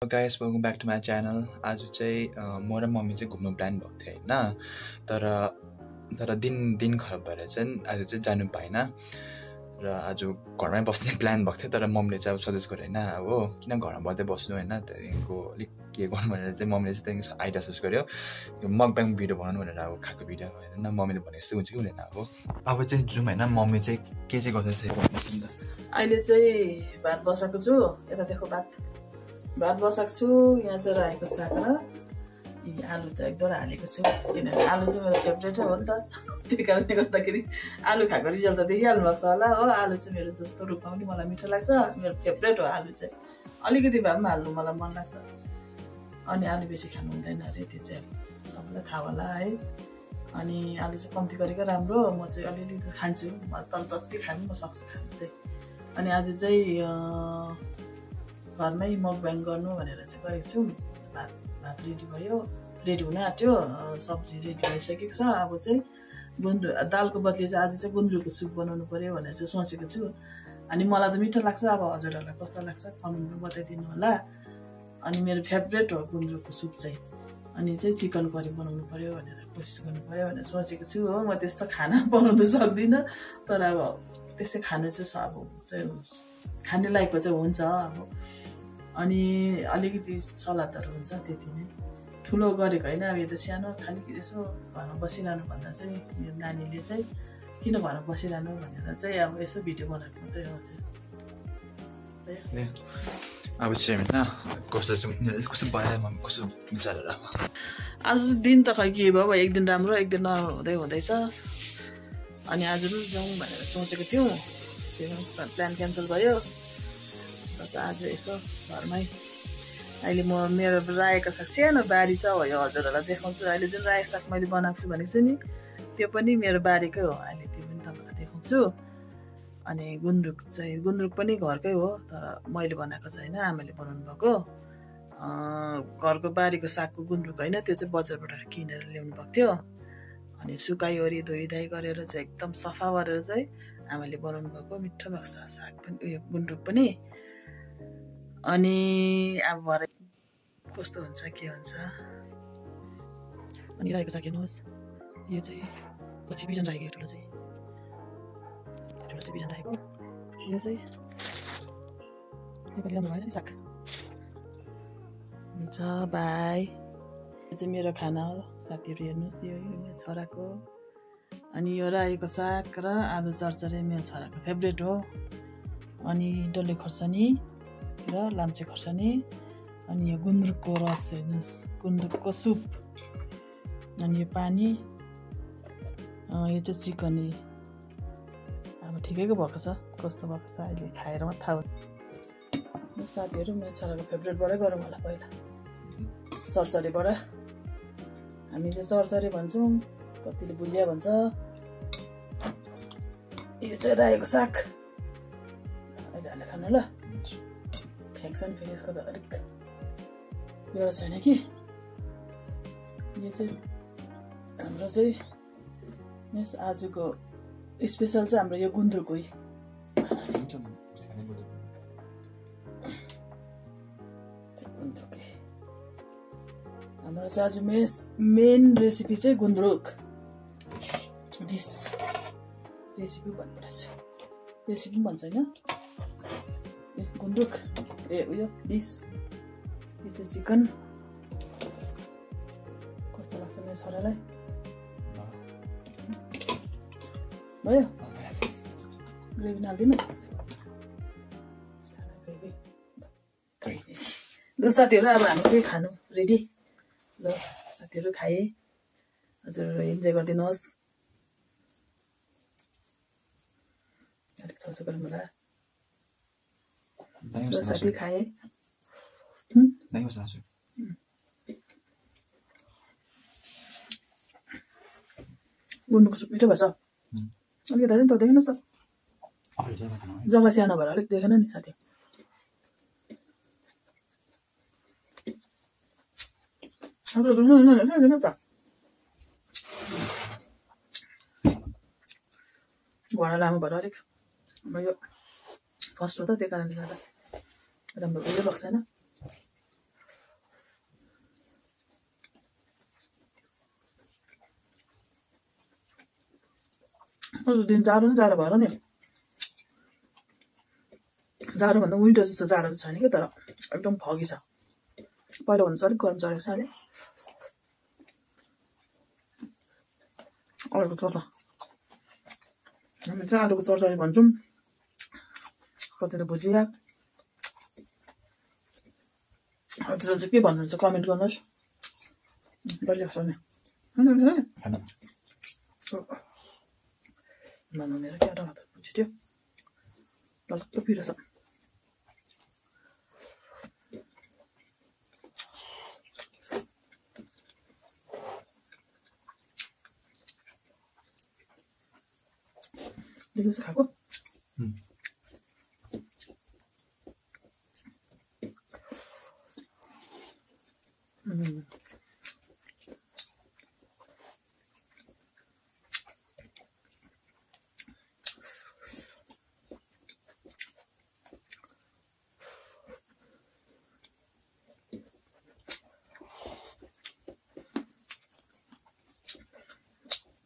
Guys welcome back to my channel. आज चाहिँ म र मम्मी चाहिँ घुम्नु प्लान भएको थियो होइन, तर दिन खराब भएर चाहिँ आज चाहिँ जानु पाएन र आज घरमै बस्ने प्लान भएको थियो। तर मम्मीले चाहिँ अब सजेस्ट गर्यो होइन, अब किन घरमा बस्दै बस्नु होइन, त्यहाँदेखिको अलिक के गर्नु भनेर चाहिँ मम्मीले चाहिँ त्यहाँदेखि आइडिया सजेस्ट गर्यो, यो मकब्याङ भिडियो बनाउनु भनेर। अब खाएको भिडियो होइन, मम्मीले भने जस्तो हुन्छ कि हुँदैन। अब चाहिँ जाउँ होइन, मम्मी चाहिँ के चाहिँ गर्दैछ भन्नुहोस् नि त। अहिले चाहिँ भात बसाएको छु, यता देखो भात बसाएको छु। यहाँ चाहिँ रायोको साग र आलु त एकदम हालेको छु, किनभने आलु चाहिँ मेरो फेभरेट हो नि त। त्यही कारणले गर्दाखेरि आलु खाएको रिजल्ट त देखिहाल्नु भएको छ होला हो। आलु चाहिँ मेरो जस्तो रूपमा पनि मलाई मिठो लाग्छ, मेरो फेभरेट हो आलु चाहिँ। अलिकति भए पनि हाल्नु मलाई मन लाग्छ। अनि आलु बेसी खानु हुँदैन अरे, त्यो चाहिँ सबैलाई थाहा होला है। अनि आलु चाहिँ कम्ती गरेको राम्रो, म चाहिँ अलिअलि खान्छु, तर जति खानु म सक्छु खानु चाहिँ। अनि आज चाहिँ घरमै मकब्याङ गर्नु भनेर चाहिँ गरेको छु। भात रेडी भयो, रेडी हुन आँट्यो, सब्जी रेडी भइसकेको छ। अब चाहिँ दालको बदली चाहिँ आज चाहिँ गुन्द्रुकको सुप बनाउनु पर्यो भनेर चाहिँ सोचेको छु। अनि मलाई त मिठो लाग्छ, अब हजुरहरूलाई कस्तो लाग्छ कमेन्टमा बताइदिनु होला। अनि मेरो फेभरेट हो गुन्द्रुकको सुप चाहिँ। अनि चाहिँ चिकन करी बनाउनु पर्यो भनेर कोसिस गर्नु पर्यो भनेर सोचेको छु हो। म त्यस्तो खाना बनाउनु सक्दिनँ, तर अब त्यसै खानु चाहिँ अब चाहिँ खाने लायकको चाहिँ हुन्छ अब। अनि अलिकति सलादहरू हुन्छ, त्यति नै। ठुलो गरेको होइन, अब यो त सानो, खालि यसो घरमा बसिरहनु भन्दा चाहिँ मेरो नानीले चाहिँ किन घरमा बसिरहनु भनेर चाहिँ अब यसो भिडियो बनाएको मात्रै हो चाहिँ। अब चाहिँ होइन कस्तो भयो मम्मी, कस्तो विचारहरू अब आज दिन त खै के भयो, एक दिन राम्रो एक दिन नहुँदै हुँदैछ। अनि आज जाउँ भनेर सोचेको थियौँ, त्यो प्लान क्यान्सल भयो। आज यसो घरमै अहिले मेरो रायोको साग सानो बारी छ हो, यो हजुरहरूलाई देखाउँछु। अहिले जुन रायोको साग मैले बनाएको छु भनेको छु नि, त्यो पनि मेरो बारीकै हो। अहिले त्यो पनि तपाईँलाई देखाउँछु। अनि गुन्द्रुक पनि घरकै हो, तर मैले बनाएको छैन, आमाले बनाउनु भएको। घरको बारीको सागको गुन्द्रुक होइन, त्यो चाहिँ बजारबाट किनेर ल्याउनु भएको थियो। अनि सुकाइओरी धोइधाइ गरेर चाहिँ एकदम सफा गरेर चाहिँ आमाले बनाउनु भएको, मिठो भएको छ साग पनि, उयो गुन्द्रुक पनि। अनि अब भरे कस्तो हुन्छ के हुन्छ। अनि रायोको साग हेर्नुहोस्, यो चाहिँ पछि बिजन राखेको, ठुलो चाहिँ बिजन राखेको। यो चाहिँ नेपाली राम्रो भएन साग हुन्छ। बाई। यो चाहिँ मेरो खाना हो साथीहरू, हेर्नुहोस् यो मेरो छोराको। अनि यो रायोको साग र आलु चरचरे मेरो छोराको फेभरेट हो। अनि डल्ले खोर्सानी र लाम्चे खोर्सानी। अनि यो गुन्द्रुकको रस हेर्नुहोस्, गुन्द्रुकको सुप। अनि यो पानी, यो चाहिँ चिकन। अब ठिकैको भएको छ, कस्तो भएको छ अहिले खाएर मात्रै थाहा हुन्छ। साथीहरू मेरो छोराको फेभरेटबाटै गरौँ होला पहिला, चरचरीबाट। हामी चाहिँ चरचरी भन्छौँ, कतिले भुलिया भन्छ। यो चाहिँ रायोको साग अहिले हालेर खानु ल, फ्याँक्छ नि फेरि यसको त अलिक बेहोरा छैन कि। यो चाहिँ हाम्रो चाहिँ यस आजको स्पेसल चाहिँ हाम्रो यो गुन्द्रुकै। हाम्रो चाहिँ आज मेन रेसिपी चाहिँ गुन्द्रुक डिस रेसिपी भन्नुपर्छ, रेसिपी भन्छ होइन, गुन्द्रुक उयो डिस। यो चाहिँ चिकन। कस्तो लाग्छ मेरो छोरालाई, भयो? ग्रेभी हालिदिनु ल साथीहरू। अब हामी चाहिँ खानु रेडी ल साथीहरू, खाएँ। हजुरहरू इन्जोय गरिदिनुहोस्, अलिक थोचो गरौँ होला साथी। खाएँ। गुन्द्रुकको सुप मिठो भएछ। अलिक यता नि त देख्नुहोस् त, जग्गा सानो भएर अलिक देखेन नि साथी। घोडा लामो भएर अलिक यो फर्स्ट हो त, त्यही कारणले गर्दा राम्रो उयो भएको छैन। दिन जाडो न जाडो भएर नि जाडोभन्दा विन्टर जस्तो जाडो चाहिँ छैन क्या तर एकदम फगी छ पहिला भन्दा चाहिँ अलिक गरम चढेको छ अहिले आलुको चोर्चा हामी चाहिँ आलुको चोर्चारी भन्छौँ कतिले भुजिया हजुर चाहिँ के भन्नुहुन्छ कमेन्ट गर्नुहोस् कहिले खान्छ नि बनाउनेर क्या टमाटर छिट्यो डल्लो पिरो छ देखिस् खाएको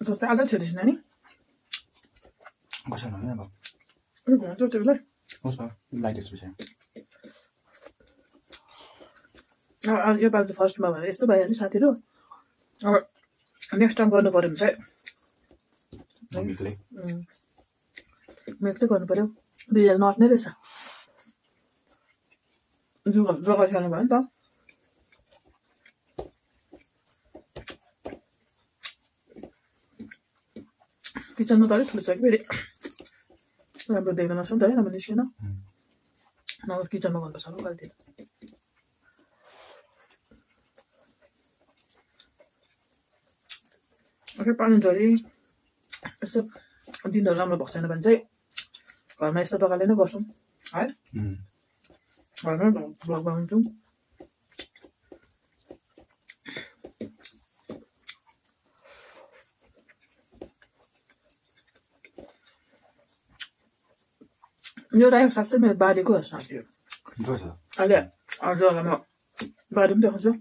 जस्तै आधा छेडिस् नानी कसैमा नि अब अलिक हुन्छ त्यो बेला होस् न लाइट पछि यो पालि त फर्स्टमा भएर यस्तो भइहाल्यो साथीहरू अब नेक्स्ट टाइम गर्नु पऱ्यो भने चाहिँ मम्मीले मेक्दै गर्नु पऱ्यो दुईजना नट्ने रहेछ जग्गा खेल्नु भयो नि त किचनमा त अलिक ठुलो छ कि फेरि राम्रो देख्न नसक्छ नि त है राम्रो निस्केन नभए किचनमा गर्नुपर्छ होला कहिले अझै पानी झरी यस्तो दिनहरू राम्रो भएको छैन भने चाहिँ घरमा यस्तो प्रकारले नै गर्छौँ है घरमै भ्लग बनाउँछौँ यो रायोको साग चाहिँ मेरो बारीको साग थियो अहिले अरू जग्गामा बारी पनि देखाउँछु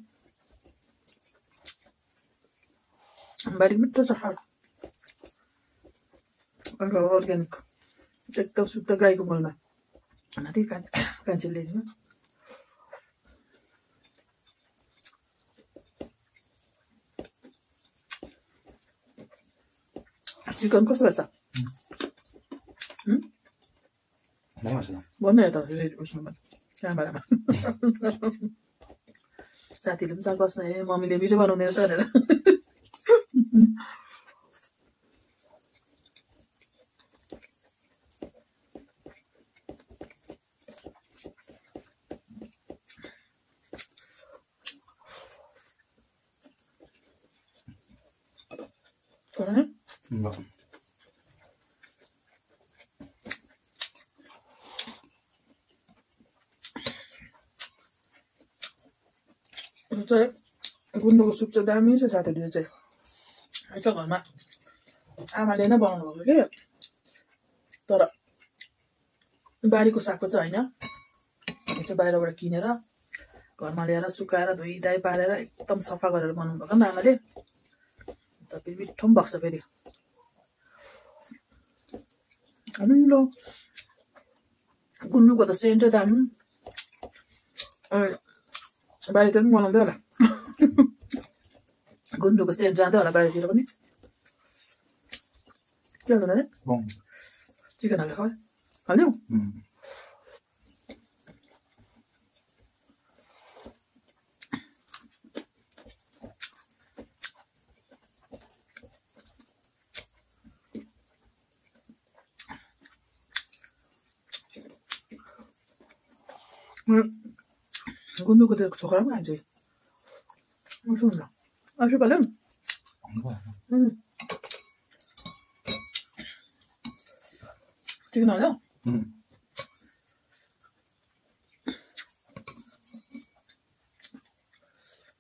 बारी मिठो छ खाल अर्ग्यानिक एकदम शुद्ध गाईको मलमा माथि कान्छी ल्याइदिनु चिकन कस्तो भएछ भन्नु यता उसमा क्यामेरामा साथीले पनि चाल बस्न ए मम्मीले भिडियो बनाउने रहेछ भनेर गुन्द्रुकको सुप चाहिँ दामी छ साथीहरू यो चाहिँ यता घरमा आमाले नै बनाउनु भएको कि तर बारीको सागको चाहिँ होइन यो चाहिँ बाहिरबाट किनेर घरमा ल्याएर सुकाएर धोइधाइ पारेर एकदम सफा गरेर बनाउनु भएको नि आमाले अन्त फेरि मिठो पनि भएको छ फेरि अमिलो गुन्द्रुकको त सेन्ट दामी बारीतिर पनि बनाउँदै होला गुन्द्रुकको सेन्ट जाँदै होला बारीतिर पनि के गर्नु अरे चिकन हालेर खुवाइ हाल्यौ गुन्द्रुकको त्यो छोक्रा पनि खान्छ हुन्छ आफै पाल्यो चिकन हाल्यो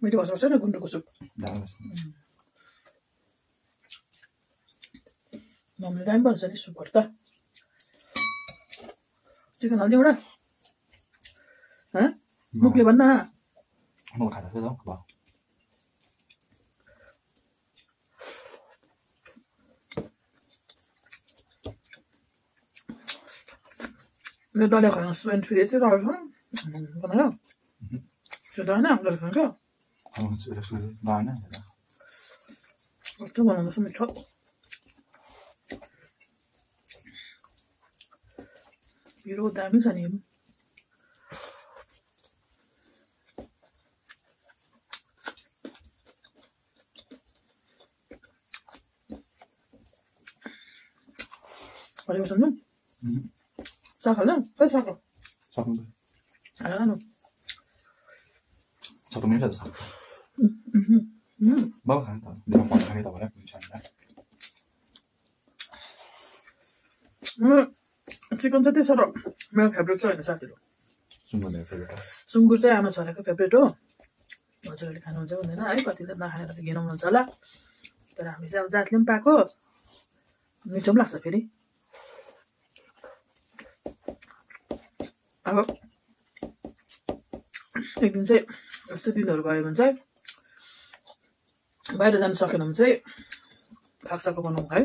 मिठो बस्छ नि गुन्द्रुकको सुप मम्मीले दामी पर्छ नि सुपहरू त चिकन हाल्ने एउटा मुखले भन्न म खाँदा चाहिँ भयो 근데 너네 그냥 스웬트리에서 나오면 거나요? 저도하나 안 그러니까. 진짜 나는 어떤 거는 무슨 미쳐? 이러고 다미사니. 어디 가셨노? 싸갈래? 왜 싸가? 사람들 안 하노? 저도 냄새도 사. 먹어 다닌다. 내가 관상에다 말해 괜찮냐? चिकन चाहिँ त्यसो मेरो फेभरेट छ होइन साथीहरू सुँगुर फेभरेट सुँगुर चाहिँ आमा छोराको फेभरेट हो हजुरहरूले खानुहुन्छ भन्दैन है कतिले नखानेर त घिनाउनुहुन्छ होला तर हामी चाहिँ अब जातले पनि पाएको मिठो पनि लाग्छ फेरि अब एक दिन चाहिँ यस्तो दिनहरू भयो भने चाहिँ बाहिर जानु सकेन भने चाहिँ फाक्साको बनाउँ है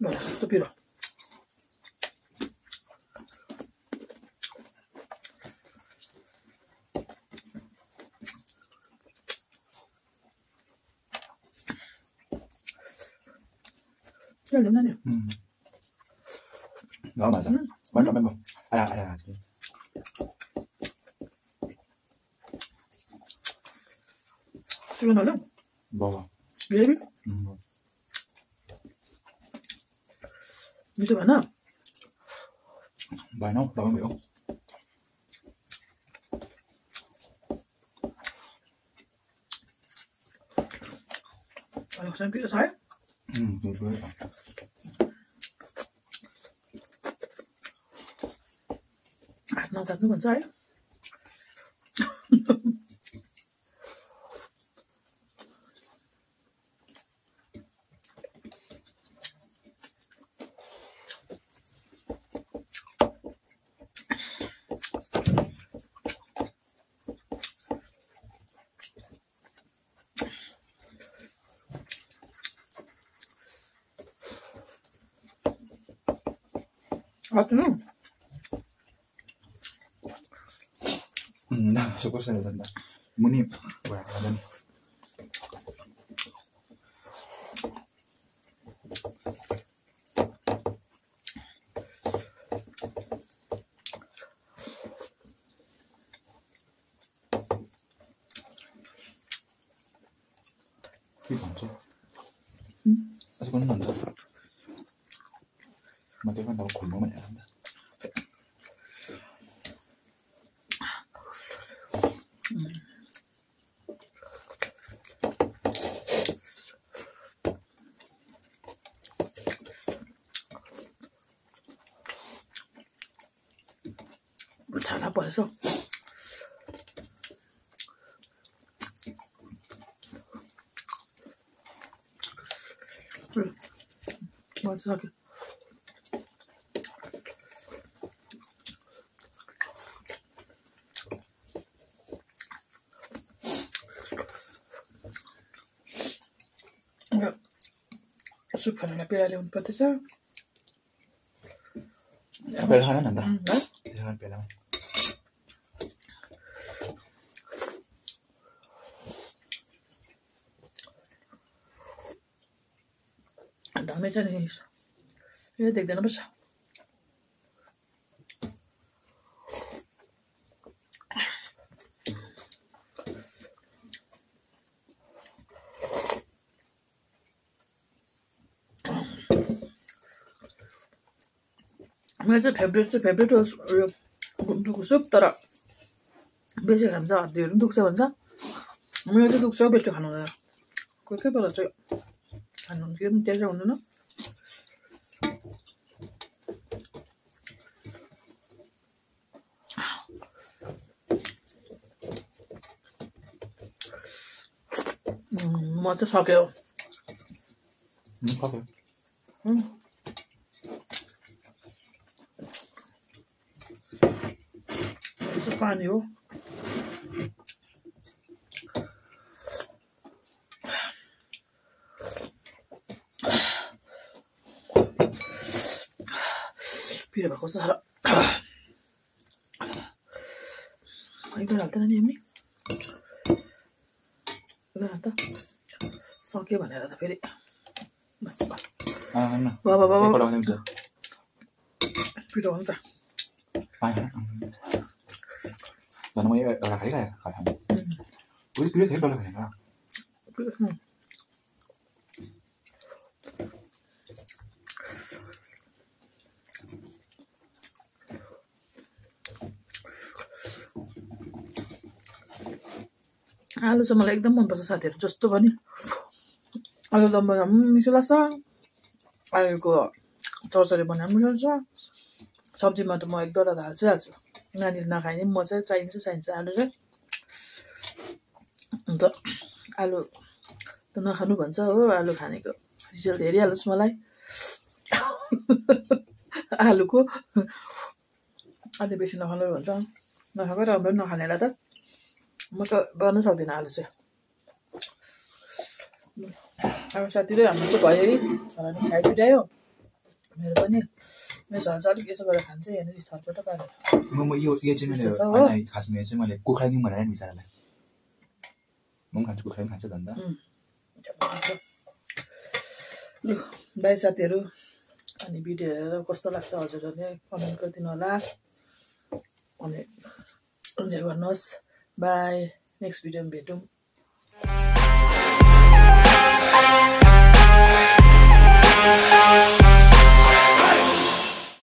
Voilà, sto piro. Ya, le nani. Đó mà sao? Bắt trọng em không? À. Chưa nói đâu. Bò. Ghê biết. 미쳐 많아. Bài nấu, đâu có biểu. 역시 피자 살? 그래. 나 잡는 건 쌀? 맞죠? Nah, syukur saya tanda. Muni, wah, ada nih. Ini panco. Asal kau nanda. Mati kan tahu kau mau mana? 잘 나빠서 마지막에 수프는 빼라려 온 빠뜨자 Apel hanan nanda. Jangan pelang. 다음에 자리에 있어. 이거 되게 되나 보자. मैले चाहिँ favourite उयो गुन्द्रुकको soup तर बेसी खान्छ हड्डीहरू पनि दुख्छ भन्छ मेरो चाहिँ दुख्छ बेसी खानु हुँदैन कोही कोही बेला चाहिँ खानुहुन्छ कि त्यसै हुँदैन म चाहिँ सक्यो यसो पानी हो पिरो भएको छ साह्रो एकदम हाल्दैन नि हामी एकदम हाल्दा सक्यो भनेर त फेरि बाबा पिरो हो नि त आलु चाहिँ मलाई एकदम मनपर्छ साथीहरू जस्तो पनि आलुदम बनाउनु पनि मिठो लाग्छ आलुको चौचरी बनाउनु पनि मिठो लाग्छ सब्जीमा त म एक दुईवटा त हाल्छु नानीले नखाए नि म चाहिँ चाहिन्छ आलु चाहिँ अन्त आलु त नखानु भन्छ हो आलु खानेको रिजल्ट हेरिहाल्नुहोस् मलाई आलुको अलि बेसी नखानु भन्छ नखाएको राम्रो नखानेलाई त म त गर्नु सक्दिनँ आलु चाहिँ अब साथीहरू हाम्रो चाहिँ भयो है छोराले खाइदिइरह्यो मेरो पनि मेरो छोरा चाहिँ अलिक यसो गरेर खान्छ यहाँनिर छटपट पारेर यो चाहिँ मैले खासमा चाहिँ मैले कुखुरा दिउँ भनेर नि बिचरालाई म पनि खान्छु कुखुरा पनि खान्छ धन्दा लु बाई साथीहरू अनि भिडियो हेरेर कस्तो लाग्छ हजुरहरूले कमेन्ट गरिदिनु होला अनि इन्जोय गर्नुहोस् बाई नेक्स्ट भिडियोमा भेटौँ